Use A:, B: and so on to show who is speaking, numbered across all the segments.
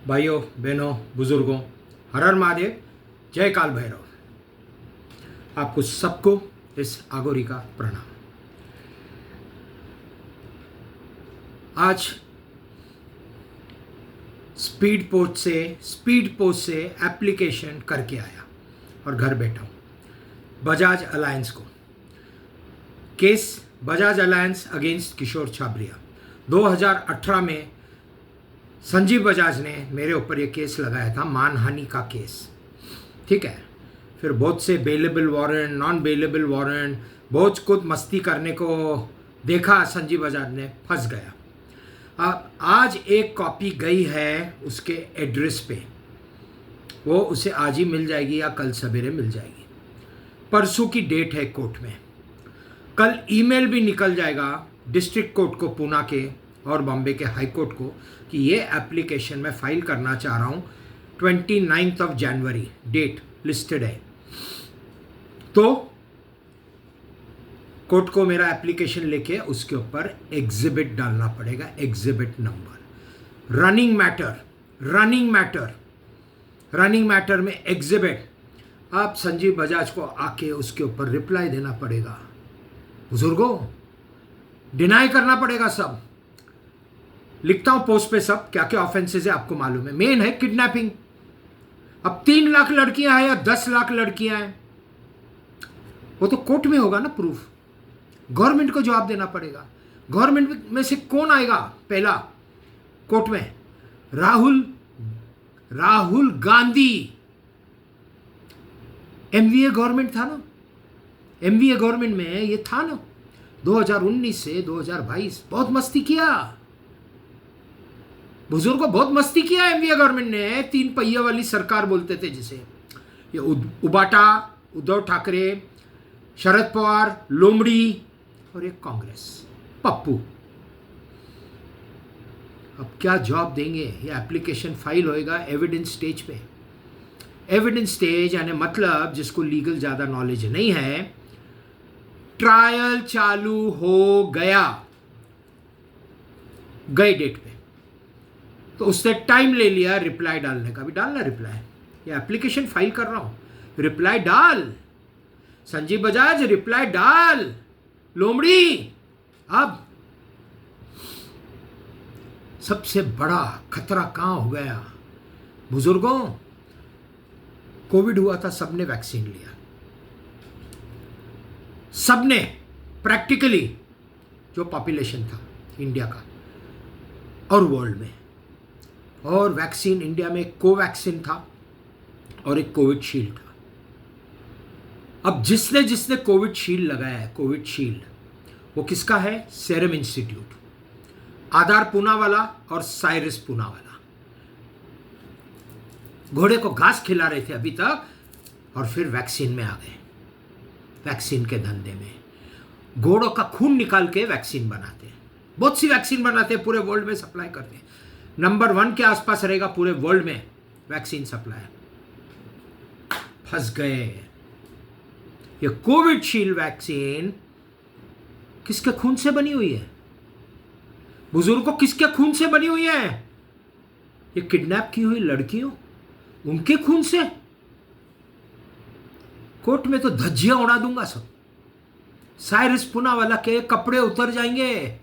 A: भाइयों बहनों बुजुर्गों, हर हर महादेव, जय काल भैरव। आपको सबको इस आगोरी का प्रणाम। आज स्पीड पोस्ट से एप्लीकेशन करके आया और घर बैठा हूँ। बजाज अलायंस को केस, बजाज अलायंस अगेंस्ट किशोर छाबरिया। 2018 में संजीव बजाज ने मेरे ऊपर ये केस लगाया था, मानहानि का केस। ठीक है, फिर बहुत से bailable warrant, non bailable warrant, बहुत कुछ मस्ती करने को देखा। संजीव बजाज ने फंस गया। अब आज एक कॉपी गई है उसके एड्रेस पे, वो उसे आज ही मिल जाएगी या कल सवेरे मिल जाएगी। परसों की डेट है कोर्ट में। कल ईमेल भी निकल जाएगा डिस्ट्रिक्ट कोर्ट को, पूना के और बॉम्बे के हाई कोर्ट को, कि ये एप्लीकेशन मैं फाइल करना चाह रहा हूँ। 29 जनवरी डेट लिस्टेड है। तो कोर्ट को मेरा एप्लीकेशन लेके उसके ऊपर एग्जिबिट डालना पड़ेगा, एग्जिबिट नंबर, रनिंग मैटर में एग्जिबिट। आप संजीव बजाज को आके उसके ऊपर रिप्लाई देना पड़ेगा। बुजुर्गों, डिनाई करना पड़ेगा सब। लिखता हूं पोस्ट पे सब क्या क्या ऑफेंसेस है, आपको मालूम है। मेन है किडनैपिंग। अब 3 लाख लड़कियां हैं या 10 लाख लड़कियां हैं, वो तो कोर्ट में होगा ना प्रूफ। गवर्नमेंट को जवाब देना पड़ेगा। गवर्नमेंट में से कौन आएगा पहला कोर्ट में? राहुल गांधी। एमवीए गवर्नमेंट था ना, एमवीए गवर्नमेंट में ये था ना। 2019 से 2022 बहुत मस्ती किया बुजुर्गों, बहुत मस्ती किया एमवीए गवर्नमेंट ने। 3 पहिया वाली सरकार बोलते थे जिसे। ये उबाटा, उद्धव ठाकरे, शरद पवार, लोमड़ी और एक कांग्रेस, पप्पू। अब क्या जवाब देंगे? ये एप्लीकेशन फाइल होएगा एविडेंस स्टेज पे। एविडेंस स्टेज यानी मतलब जिसको लीगल ज्यादा नॉलेज नहीं है, ट्रायल चालू हो गया गए डेट पे, तो उससे टाइम ले लिया रिप्लाई डालने का। भी डालना रिप्लाई, ये एप्लीकेशन फाइल कर रहा हूं, रिप्लाई डाल संजीव बजाज, रिप्लाई डाल लोमड़ी। अब सबसे बड़ा खतरा कहां हो गया बुजुर्गों? कोविड हुआ था, सबने वैक्सीन लिया, सबने प्रैक्टिकली, जो पॉपुलेशन था इंडिया का और वर्ल्ड में। और वैक्सीन इंडिया में कोवैक्सीन था और एक कोविशील्ड था। अब जिसने जिसने कोविशील्ड लगाया है, कोविशील्ड वो किसका है? सेरम इंस्टीट्यूट, आधार पूना वाला और साइरस पूना वाला। घोड़े को घास खिला रहे थे अभी तक और फिर वैक्सीन में आ गए, वैक्सीन के धंधे में। घोड़ों का खून निकाल के वैक्सीन बनाते हैं, बहुत सी वैक्सीन बनाते हैं, पूरे वर्ल्ड में सप्लाई करते हैं। नंबर 1 के आसपास रहेगा पूरे वर्ल्ड में वैक्सीन सप्लाई। फंस गए। ये कोविशील्ड वैक्सीन किसके खून से बनी हुई है बुजुर्गों? किसके खून से बनी हुई है? ये किडनैप की हुई लड़कियों, उनके खून से। कोर्ट में तो धज्जियां उड़ा दूंगा सब। साइरस पूना वाला के कपड़े उतर जाएंगे,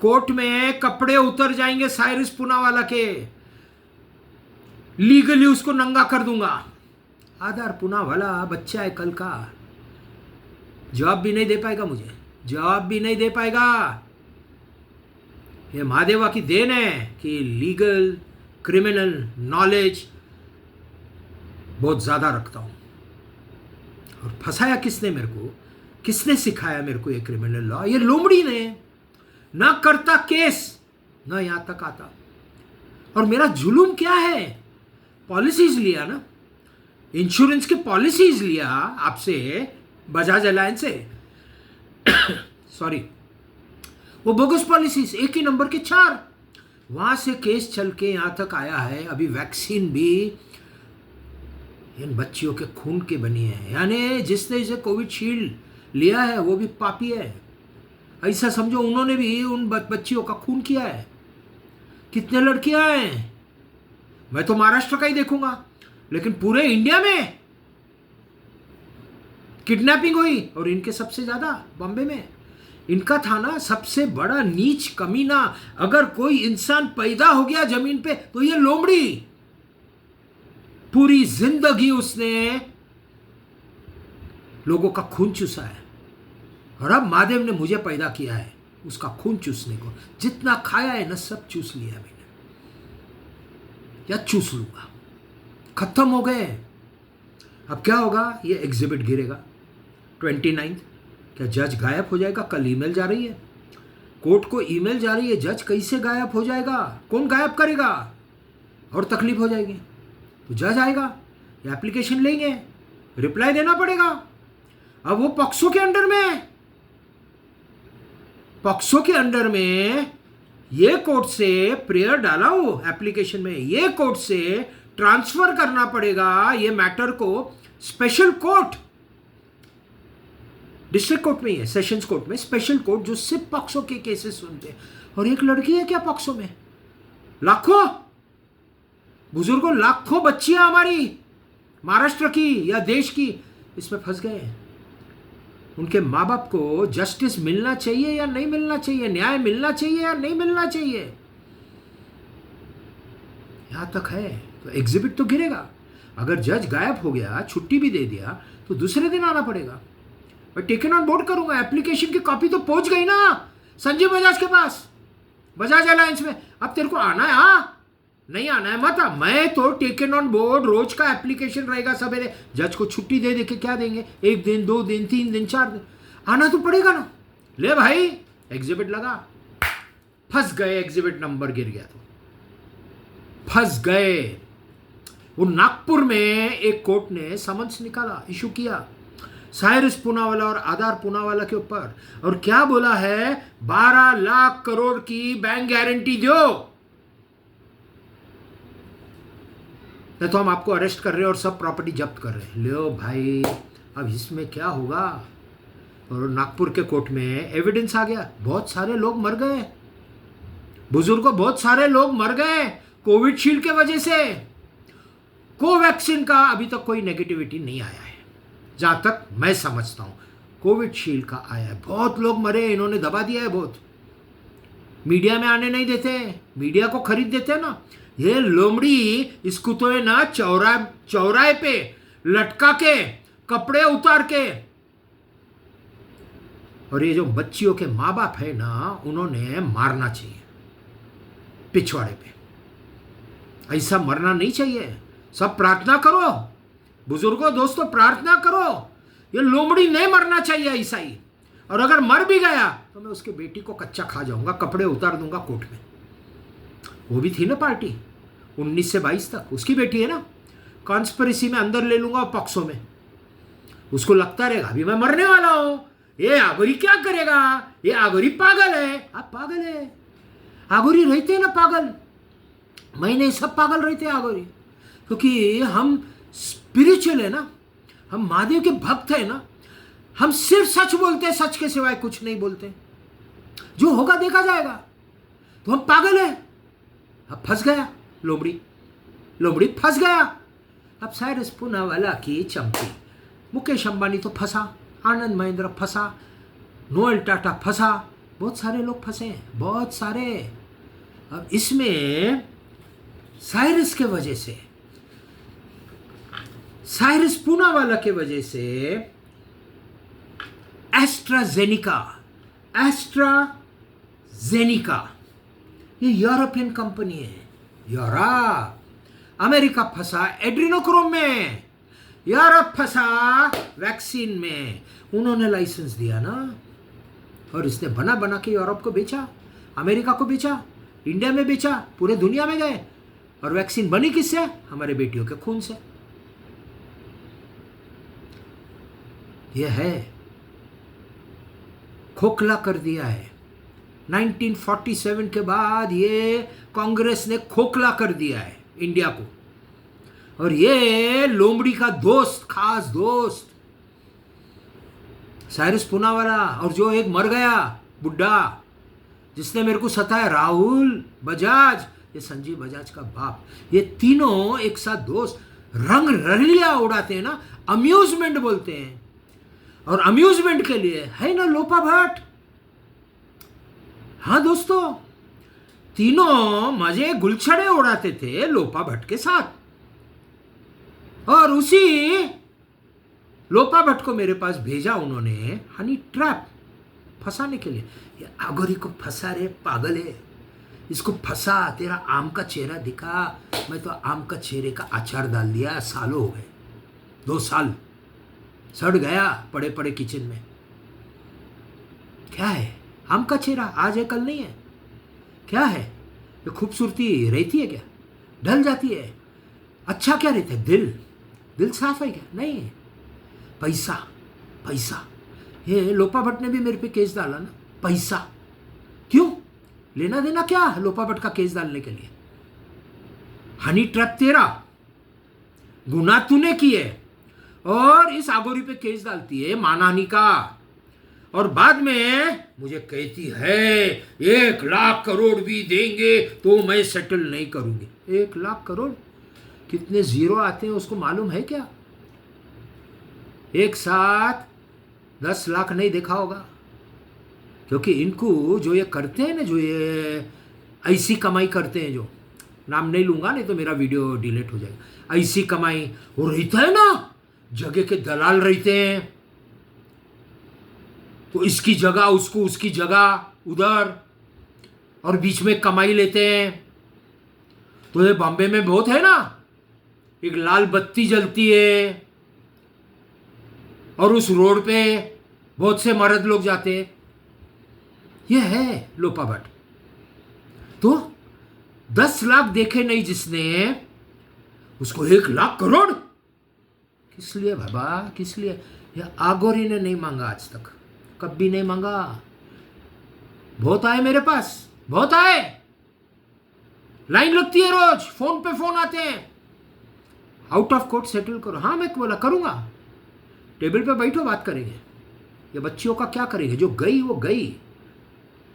A: कोर्ट में कपड़े उतर जाएंगे साइरस पूना वाला के। लीगली उसको नंगा कर दूंगा। आधार पूना वाला बच्चा है कल का, जवाब भी नहीं दे पाएगा मुझे, जवाब भी नहीं दे पाएगा। ये महादेवा की देन है कि लीगल क्रिमिनल नॉलेज बहुत ज्यादा रखता हूं। और फंसाया किसने मेरे को? किसने सिखाया मेरे को ये क्रिमिनल लॉ? ये लोमड़ी ने। ना करता केस, ना यहां तक आता। और मेरा जुलूम क्या है? पॉलिसीज लिया ना, इंश्योरेंस के पॉलिसीज लिया आपसे, बजाज अलायंस से सॉरी, वो बोगस पॉलिसीज, एक ही नंबर के 4। वहां से केस चल के यहां तक आया है। अभी वैक्सीन भी इन बच्चियों के खून के बनी है, यानी जिसने इसे कोविशील्ड लिया है वो भी पापी है। ऐसा समझो उन्होंने भी उन बच्चियों का खून किया है। कितने लड़कियां हैं? मैं तो महाराष्ट्र का ही देखूंगा, लेकिन पूरे इंडिया में किडनैपिंग हुई, और इनके सबसे ज्यादा बॉम्बे में। इनका था ना सबसे बड़ा नीच कमीना। अगर कोई इंसान पैदा हो गया जमीन पे तो ये लोमड़ी। पूरी जिंदगी उसने लोगों का खून चूसा है, और अब महादेव ने मुझे पैदा किया है उसका खून चूसने को। जितना खाया है ना सब चूस लिया मैंने, या चूस लूंगा। खत्म हो गए। अब क्या होगा? ये एग्जिबिट गिरेगा 29। क्या जज गायब हो जाएगा? कल ईमेल जा रही है, कोर्ट को ईमेल जा रही है, जज कैसे गायब हो जाएगा? कौन गायब करेगा? और तकलीफ हो जाएगी। तो जज आएगा, एप्लीकेशन लेंगे, रिप्लाई देना पड़ेगा। अब वो पॉक्सो के अंडर में है। पॉक्सो के अंडर में ये कोर्ट से प्रेयर डाला हो एप्लीकेशन में, ये कोर्ट से ट्रांसफर करना पड़ेगा ये मैटर को स्पेशल कोर्ट। डिस्ट्रिक्ट कोर्ट में ही है, सेशंस कोर्ट में, स्पेशल कोर्ट जो सिर्फ पॉक्सो के केसेस सुनते हैं। और एक लड़की है क्या पॉक्सो में? लाखों बुजुर्गों, लाखों बच्चियां हमारी महाराष्ट्र की या देश की इसमें फंस गए हैं। उनके माँ बाप को जस्टिस मिलना चाहिए या नहीं मिलना चाहिए, न्याय मिलना चाहिए या नहीं मिलना चाहिए, यहां तक है। तो एग्जिबिट तो गिरेगा। अगर जज गायब हो गया, छुट्टी भी दे दिया, तो दूसरे दिन आना पड़ेगा। मैं टेकन ऑन बोर्ड करूंगा। एप्लीकेशन की कॉपी तो पहुंच गई ना संजीव बजाज के पास, बजाज अलायंस में। अब तेरे को आना है? हाँ, नहीं आना है मत आ। मैं तो टेकन ऑन बोर्ड, रोज का एप्लीकेशन रहेगा सवेरे। जज को छुट्टी दे दे के क्या देंगे? 1 दिन, 2 दिन, 3 दिन, 4 दिन, आना तो पड़ेगा ना। ले भाई, एग्जिबिट लगा। फंस गए, एग्जिबिट नंबर गिर गया तो फंस गए। वो नागपुर में एक कोर्ट ने समन्स निकाला, इशू किया साइरस पूनावाला और आधार पूनावाला के ऊपर, और क्या बोला है? 12 लाख करोड़ की बैंक गारंटी दो, नहीं तो हम आपको अरेस्ट कर रहे हैं और सब प्रॉपर्टी जब्त कर रहे हैं। लो भाई, अब इसमें क्या होगा? और नागपुर के कोर्ट में एविडेंस आ गया, बहुत सारे लोग मर गए, बुजुर्गों, बहुत सारे लोग मर गए कोविशील्ड के वजह से। कोवैक्सीन का अभी तक कोई नेगेटिविटी नहीं आया है, जहां तक मैं समझता हूं। कोविशील्ड का आया है, बहुत लोग मरे, इन्होंने दबा दिया है बहुत। मीडिया में आने नहीं देते, मीडिया को खरीद देते हैं ना। ये लोमड़ी इसको तो है ना चौराहे पे लटका के, कपड़े उतार के। और ये जो बच्चियों के माँ बाप है ना, उन्होंने मारना चाहिए पिछवाड़े पे। ऐसा मरना नहीं चाहिए। सब प्रार्थना करो बुजुर्गों, दोस्तों, प्रार्थना करो। ये लोमड़ी नहीं मरना चाहिए ऐसा ही। और अगर मर भी गया तो मैं उसके बेटी को कच्चा खा जाऊंगा, कपड़े उतार दूंगा कोर्ट में। वो भी थी ना पार्टी 19 से 22 तक, उसकी बेटी है ना। कॉन्स्पिरेसी में अंदर ले लूंगा, पॉक्सो में। उसको लगता रहेगा अभी मैं मरने वाला हूं, ये आगोरी क्या करेगा, ये आगोरी पागल है। आप पागल है, आगोरी रहते हैं ना पागल, मैं नहीं, सब पागल रहते हैं आगोरी, क्योंकि हम स्पिरिचुअल है ना, हम महादेव के भक्त है ना। हम सिर्फ सच बोलते हैं, सच के सिवाय कुछ नहीं बोलते। जो होगा देखा जाएगा। तो हम पागल है। अब फंस गया लोमड़ी, लोमड़ी फंस गया। अब साइरस पूनावाला की चमकी, मुकेश अंबानी तो फंसा, आनंद महिंद्रा फंसा, नोएल टाटा फंसा, बहुत सारे लोग फंसे हैं, बहुत सारे। अब इसमें साइरस के वजह से, साइरस पूनावाला के वजह से एस्ट्राजेनिका ये यूरोपियन कंपनी है, यूरोप। अमेरिका फंसा एड्रीनोक्रोम में, यूरोप फंसा वैक्सीन में। उन्होंने लाइसेंस दिया ना, और इसने बना बना के यूरोप को बेचा, अमेरिका को बेचा, इंडिया में बेचा, पूरे दुनिया में गए। और वैक्सीन बनी किससे? हमारे बेटियों के खून से। यह है, खोखला कर दिया है। 1947 के बाद ये कांग्रेस ने खोखला कर दिया है इंडिया को। और ये लोमड़ी का दोस्त, खास दोस्त साइरस पूनावाला, और जो एक मर गया बुड्ढा जिसने मेरे को सताया, राहुल बजाज, ये संजीव बजाज का बाप, ये तीनों एक साथ दोस्त रंग रलिया उड़ाते हैं ना, अम्यूजमेंट बोलते हैं। और अम्यूजमेंट के लिए है ना लोपा भट्ट। हाँ दोस्तों, तीनों मजे गुलछड़े उड़ाते थे लोपा भट्ट के साथ। और उसी लोपा भट्ट को मेरे पास भेजा उन्होंने हनी ट्रैप फंसाने के लिए। ये आगोरी को फंसा रे पागल है, इसको फंसा, तेरा आम का चेहरा दिखा। मैं तो आम का चेहरे का अचार डाल दिया, सालों हो गए, 2 साल सड़ गया पड़े पड़े किचन में। क्या है आम का चेहरा, आज है कल नहीं है। क्या है ये खूबसूरती रहती है क्या, ढल जाती है। अच्छा क्या रहता है, दिल साफ है क्या, नहीं है। पैसा पैसा, ये लोपा भट्ट ने भी मेरे पे केस डाला ना, पैसा। क्यों, लेना देना क्या लोपा भट्ट का केस डालने के लिए। हनी ट्रैप तेरा, गुनाह तूने किए और इस आगोरी पे केस डालती है मानहानि का। और बाद में मुझे कहती है 1 लाख करोड़ भी देंगे तो मैं सेटल नहीं करूंगी। 1 लाख करोड़, कितने जीरो आते हैं उसको मालूम है क्या। एक साथ 10 लाख नहीं देखा होगा, क्योंकि इनको जो ये करते हैं ना, जो ये ऐसी कमाई करते हैं, जो नाम नहीं लूंगा नहीं तो मेरा वीडियो डिलीट हो जाएगा। ऐसी कमाई वो रहता है ना, जगह के दलाल रहते हैं, तो इसकी जगह उसको, उसकी जगह उधर, और बीच में कमाई लेते हैं। तो ये बॉम्बे में बहुत है ना, एक लाल बत्ती जलती है और उस रोड पे बहुत से मर्द लोग जाते हैं। ये है लोपा भट्ट। तो 10 लाख देखे नहीं जिसने, उसको 1 लाख करोड़ किस लिए बाबा, किस लिए। ये आगोरी ने नहीं मांगा आज तक, कभी नहीं मांगा। बहुत आए मेरे पास, बहुत आए, लाइन लगती है रोज, फोन पे फोन आते हैं, आउट ऑफ कोर्ट सेटल करो। हाँ मैं बोला करूंगा, टेबल पे बैठो बात करेंगे। ये बच्चियों का क्या करेंगे, जो गई वो गई,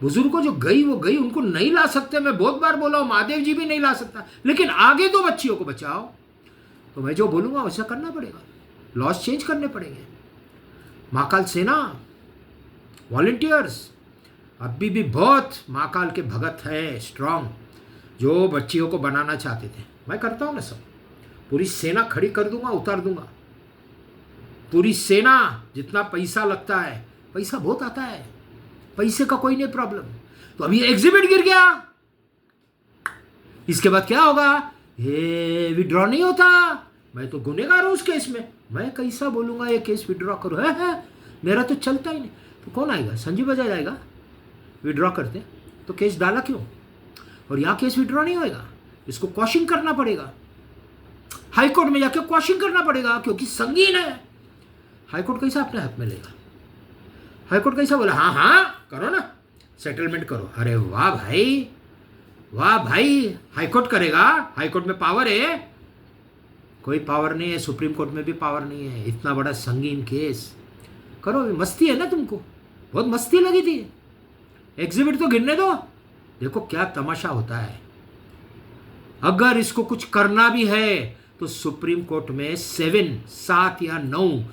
A: बुजुर्गों जो गई वो गई, उनको नहीं ला सकते। मैं बहुत बार बोला हूं, महादेव जी भी नहीं ला सकता, लेकिन आगे तो बच्चियों को बचाओ। तो मैं जो बोलूंगा वैसा करना पड़ेगा, लॉस चेंज करने पड़ेंगे। महाकाल सेना, वॉलंटियर्स अभी भी बहुत महाकाल के भगत है, स्ट्रांग, जो बच्चियों को बनाना चाहते थे। मैं करता हूं ना सब, पूरी सेना खड़ी कर दूंगा, उतार दूंगा पूरी सेना। जितना पैसा लगता है, पैसा बहुत आता है, पैसे का कोई नहीं प्रॉब्लम। तो अभी एग्जिबिट गिर गया, इसके बाद क्या होगा, ये विड्रॉ नहीं होता। मैं तो गुनेगार हूं उस केस में, मैं कैसा बोलूंगा ये केस विड्रॉ करो। है मेरा तो चलता ही नहीं। तो कौन आएगा, संजीव बजाज आएगा विड्रॉ करते, तो केस डाला क्यों। और यहाँ केस विड्रॉ नहीं होएगा, इसको क्वॉशिंग करना पड़ेगा, हाईकोर्ट में जाके क्वॉशिंग करना पड़ेगा, क्योंकि संगीन है। हाईकोर्ट कैसा अपने हाथ में लेगा, हाईकोर्ट कैसा बोला हाँ हाँ करो ना, सेटलमेंट करो। अरे वाह भाई, वाह भाई, हाईकोर्ट करेगा, हाईकोर्ट में पावर है। कोई पावर नहीं है, सुप्रीम कोर्ट में भी पावर नहीं है। इतना बड़ा संगीन केस करो, मस्ती है ना तुमको, बहुत मस्ती लगी थी। एग्जिबिट तो गिरने दो, देखो क्या तमाशा होता है। अगर इसको कुछ करना भी है तो सुप्रीम कोर्ट में 7 या 9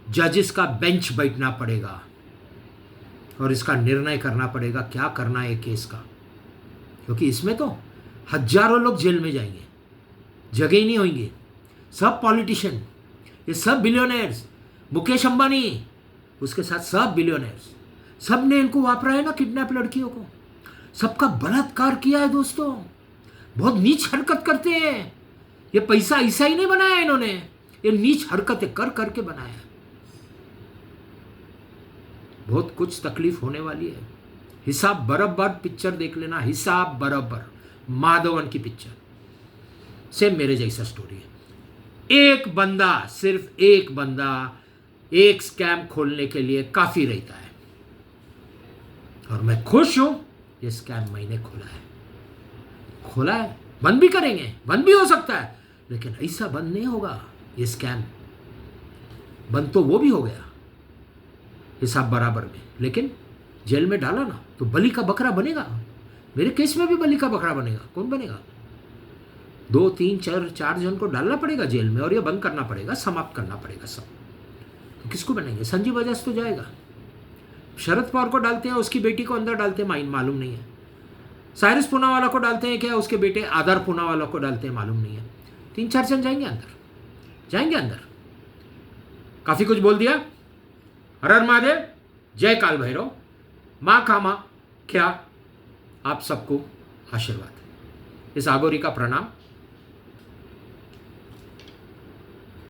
A: जजेस का बेंच बैठना पड़ेगा और इसका निर्णय करना पड़ेगा क्या करना है केस का। क्योंकि इसमें तो हजारों लोग जेल में जाएंगे, जगह ही नहीं होंगी। सब पॉलिटिशियन, ये सब बिलियनर्स, मुकेश अंबानी उसके साथ सब बिलियनर्स, सब ने इनको वापरा है ना किडनैप लड़कियों को, सबका बलात्कार किया है दोस्तों। बहुत नीच हरकत करते हैं। ये पैसा ऐसा ही नहीं बनाया इन्होंने, ये नीच हरकतें कर करके बनाया। बहुत कुछ तकलीफ होने वाली है। हिसाब बराबर पिक्चर देख लेना, हिसाब बराबर, माधवन की पिक्चर, सेम मेरे जैसा स्टोरी है। एक बंदा, सिर्फ एक बंदा एक स्कैम खोलने के लिए काफी रहता है। और मैं खुश हूं, ये स्कैम मैंने खोला है। बंद भी करेंगे, बंद भी हो सकता है, लेकिन ऐसा बंद नहीं होगा। ये स्कैम बंद तो वो भी हो गया हिसाब बराबर में, लेकिन जेल में डाला ना तो बलि का बकरा बनेगा। मेरे केस में भी बलि का बकरा बनेगा। कौन बनेगा? 2 3 4 जन को डालना पड़ेगा जेल में और ये बंद करना पड़ेगा, समाप्त करना पड़ेगा सब। तो किसको बनाएंगे? संजीव बजाज तो जाएगा। शरद पवार को डालते हैं, उसकी बेटी को अंदर डालते हैं, मालूम नहीं है। साइरस पूनावाला को डालते हैं क्या, उसके बेटे आधार पूनावाला को डालते हैं, मालूम नहीं है। 3 4 जन जाएंगे अंदर। काफी कुछ बोल दिया। हर हर महादेव, जय काल भैरव, माँ कामा क्या आप सबको आशीर्वाद। इस आगोरी का प्रणाम।